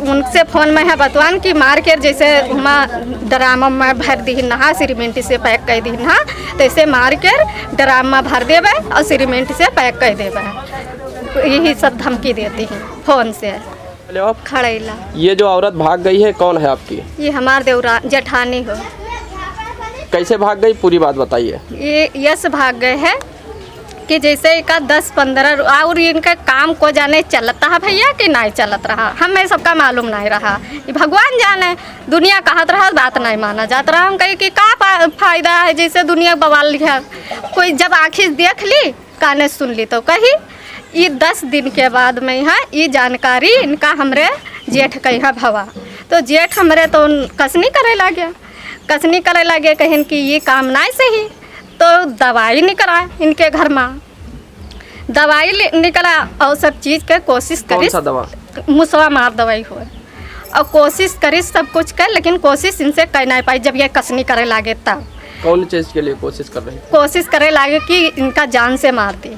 उनसे फोन में है बतवान कि मार के जैसे ड्रामा में भर दी नहा सीमेंट से पैक कर दी नहा तैसे मार के ड्रामा भर देवे और सीमेंट से पैक कर देवे। यही सब धमकी देती हैं फोन से। खड़ैला। ये जो औरत भाग गई है कौन है आपकी? ये हमार देवरा जेठानी हो। कैसे भाग गई पूरी बात बताइए। ये यस भाग गए हैं कि जैसे इनका 10-15 और इनका काम को जाने चलता है भैया कि नहीं चलत रहा, हमें सबका मालूम नहीं रहा। ये भगवान जाने, दुनिया कहत रहा बात नहीं माना जात रहा। हम कहे कि का फायदा है, जैसे दुनिया बवाल लिखा कोई जब आखिर देख ली काने सुन ली तो कही। ये 10 दिन के बाद में यहाँ ये जानकारी इनका हमरे जेठ कहा भवा तो जेठ हमरे तो कसनी करे लगे कहें कि ये काम नहीं सही तो दवाई निकला इनके घर में, दवाई निकला और सब चीज़ के कोशिश करी। मुसवा मार दवाई हो और कोशिश करी सब कुछ कर, लेकिन कोशिश इनसे कर नहीं पाई। जब ये कसनी करे लगे तब कौन चीज़ के लिए कोशिश कर रहे हैं? कोशिश करे लगे कि इनका जान से मार दी।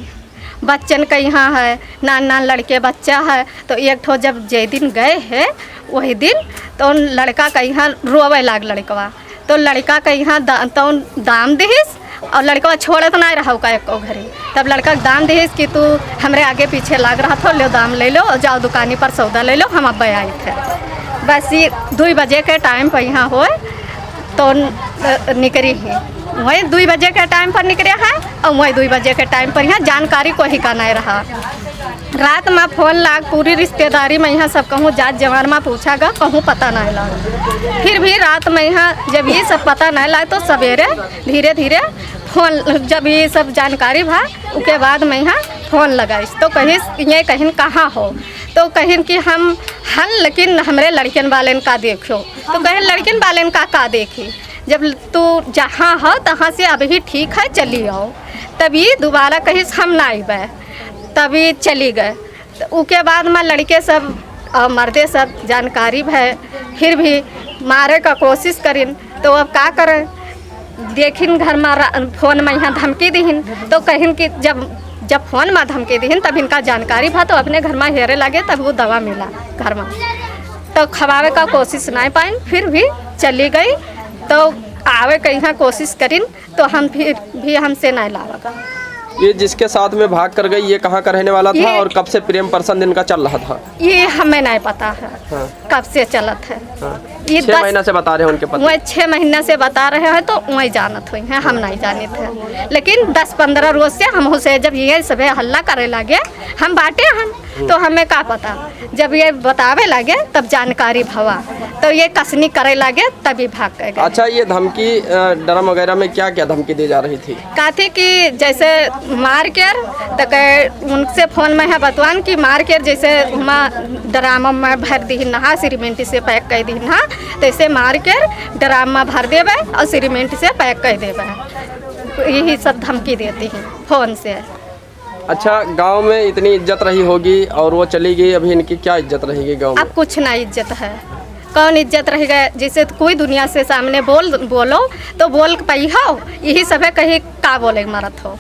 बच्चन का यहाँ है, नान लड़के बच्चा है तो एक ठो जब जे दिन गए हैं वही दिन तो लड़का का यहाँ रोवे लाग लड़कवा तो लड़का का यहाँ तो दाम दिहिस और लड़का छोड़े तो नहीं रहा का एक घरे। तब लड़का दाम दिहिस कि तू हमरे आगे पीछे लाग रहा था, लो दाम ले लो और जाओ दुकानी पर सौदा ले लो, हम अब आए थे। बस ये 2 बजे के टाइम पर यहाँ हो तो निकली है, वही 2 बजे के टाइम पर निकले हैं और वही 2 बजे के टाइम पर यहाँ जानकारी कोई का नहीं रहा। रात में फोन लाग पूरी रिश्तेदारी में यहाँ सब कहूँ जात जवान में पूछा गा, कहूँ पता नहीं लगा। फिर भी रात में यहाँ जब ये सब पता नहीं लगा तो सवेरे धीरे धीरे फोन जब ये सब जानकारी भा उसके बाद में यहाँ फ़ोन लगाई तो कहीं ये कहीं कहाँ हो तो कहीं कि हम लेकिन हमारे लड़किन वाले का देखो तो कहीं लड़किन वाले का देखी। जब तू जहाँ हो तहाँ से अभी ठीक है चली आओ, तभी दोबारा कहीं हम ना आए तभी चली गए। तो उसके बाद में लड़के सब और मर्दे सब जानकारी है फिर भी मारे का कोशिश करिन तो अब का करें। देखिन घर में फ़ोन में यहाँ धमकी दीन तो कहीं कि जब फ़ोन में धमकी दीन तब इनका जानकारी भा तो अपने घर में हेरे लगे तब वो दवा मिला घर में तो खवावे का कोशिश नहीं पाइन, फिर भी चली गई। तो आवे कहीं कोशिश करिन तो हम फिर भी हमसे नहीं लावेगा। ये जिसके साथ में भाग कर गई ये कहाँ का रहने वाला था और कब से प्रेम प्रसंग इनका चल रहा था? ये हमें नहीं पता है। हाँ। कब से चलत है। हाँ। ये 6 महीना से बता रहे हैं उनके पति। वही 6 महीने से बता रहे हैं तो वही जानत हुई हैं, हम नहीं जाने थे। लेकिन 10-15 रोज से हम उसे जब ये सब हल्ला करे लगे हम बाटे हम तो हमें का पता, जब ये बतावे लगे तब जानकारी भवा तो ये कसनी करे लगे तभी भाग गए। अच्छा, ये धमकी ड्रम वगैरह में क्या क्या धमकी दी जा रही थी? कहती कि जैसे मार कर तो उनसे फोन में है बतवान कि मार कर जैसे ड्रामा में भर दी नहा सीमेंट से पैक कर दी नहा तैसे मार कर ड्रामा भर देवे और सीमेंट से पैक कर देवे। यही सब धमकी देती हैं फोन से। अच्छा, गांव में इतनी इज्जत रही होगी और वो चली गई, अभी इनकी क्या इज्जत रहेगी गांव में? अब कुछ ना इज्जत है, कौन इज्जत रहेगा। जैसे कोई दुनिया से सामने बोलो तो बोल पाई हो, यही सब है कहीं का बोले मरत हो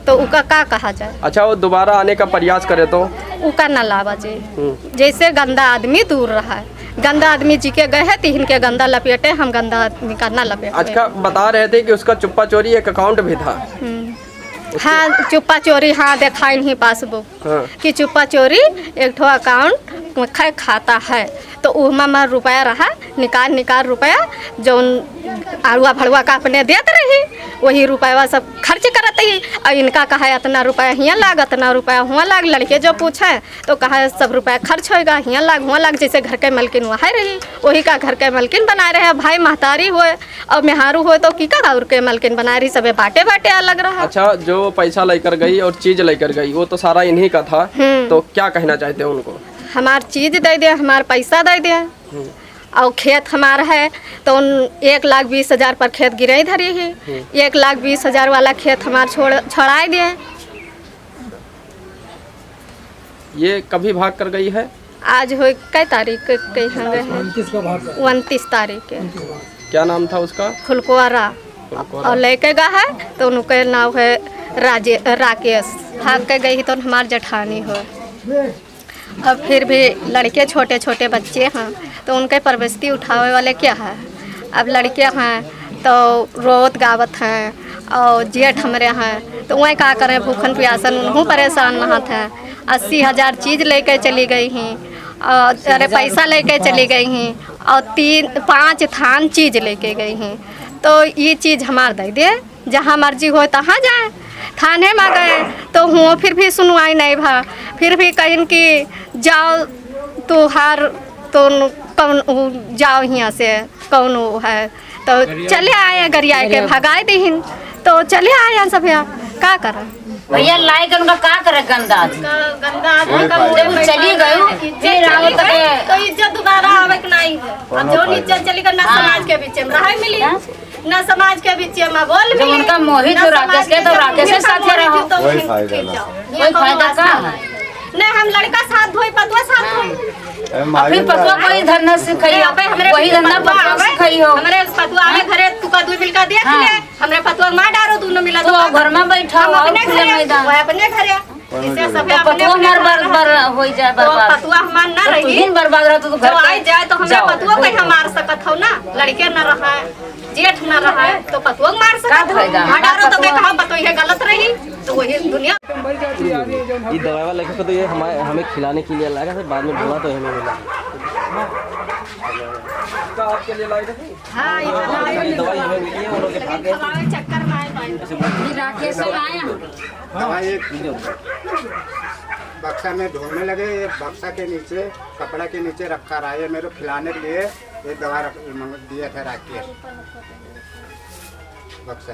तो उका का कहा जाए। अच्छा, वो दोबारा आने का प्रयास करे तो उका न लावा जी। जैसे गंदा आदमी दूर रहा है, गंदा आदमी जी के गए हैं तीन के गंदा लपेटे, हम गंदा आदमी का न लपेटे। अच्छा, बता रहे थे कि उसका चुप्पा चोरी एक अकाउंट भी था। हाँ, चुप्पा चोरी, हाँ दिखाई नहीं पासबुक। हाँ। कि चुप्पा चोरी एक ठो अकाउंट खाता है तो उसमें रुपया रहा, निकाल रुपया जो आड़ुआ भड़ुआ का अपने देते रही वही रुपया सब खर्च करते ही। और इनका कहा इतना रुपया हियाँ लाग, इतना रुपया हुआ लाग। लड़के जो पूछे तो कहा सब रुपया खर्च होएगा, हियाँ लाग हुआ लाग। जैसे घर के मलकिन वहाँ रही वही का घर के मलकिन बनाए रहे। भाई महतारी हुए और मेहारू हुए तो की का के मलकिन बनाए रही, सब बाटे अलग रहा। अच्छा, जो पैसा लेकर गई और चीज लेकर गई वो तो सारा इन्हीं का था, तो क्या कहना चाहते हैं उनको? हमार चीज दे दे, हमार पैसा दे दे और खेत हमारा है तो 1,20,000 पर खेत गिरे धरी है। 1,20,000 वाला खेत हमार छोड़ाए दिए। ये कभी भाग कर गई है? आज हो कई तारीख के 29 तारीख के। क्या नाम था उसका? फुलकुआरा। और लेके गया है तो उनके नाम है राकेश। भाग के गई तो हमार जेठानी हो और फिर भी लड़के छोटे छोटे बच्चे हैं तो उनके परवरिश उठावे वाले क्या है। अब लड़के हैं तो रोत गावत हैं और जेठ हमरे हैं तो वहीं का करें, भूखन प्यासन उन्हों परेशान रहत हैं। 80,000 चीज़ लेके चली गई हैं और अरे पैसा लेके चली गई हैं और 3-5 थान चीज़ लेके गई हैं। तो ये चीज़ हमार दे दे, जहाँ मर्जी हो तहाँ जाए। थाने में गए तो हुआ फिर भी सुनवाई नहीं भा, फिर भी कहीं कि जाओ तो हार तो कौन जाओ यहाँ से कौन है तो चले आए गरिया के भगाए दीन तो चले आए सब यहाँ का करें भैया लाई के उनका का करे गंदा जब चली गई फिर आवत तो इज्जत दोबारा आवे के नहीं है। अब जो इज्जत चली गई ना समाज के बीच में रहा मिली ना समाज के बीच में बोल जब उनका मोहित जो राकेश के तो राकेश के साथ में रहो कोई फायदा ना। कोई फायदा का है नहीं। हम लड़का साथ धोई पतवा साथ धोई फिर पतवा कोई धंधा सिखाई हो वही धंधा पतवा सिखाई हो हमारे पतवा आवे घरे तू का 2 बिल का देख ले हमरे पतवा मार डारो तू न मिला तो घर में बैठा हो खुले मैदान वो अपने घरे इसे सब पतवा हमार बार हो जाए बर्बाद पतवा हमार ना रही दिन बर्बाद रहा तो घर आई जाए तो हमरे पतवा कोई हम मार सकत हो ना। लड़के न रहा जेठ न रहा तो पतवा मार सकत हो मार डारो तो कहा पतो ये गलत रही तो वही दुनिया। ये दवाई वाला लेके तो ये हमें खिलाने के लिए लाया था, बाद में ढूंढा तो हमें मिला। आपके लिए लाई थी हां ये दवाई हमें मिली है, वो लोग भाग गए चक्कर में आए राकेश से आया दवाई एक बक्सा में ढूंढने लगे, ये बक्सा के नीचे कपड़ा के नीचे रखा रहा है मेरे खिलाने के लिए। ये दवा दिया था राकेश बक्सा।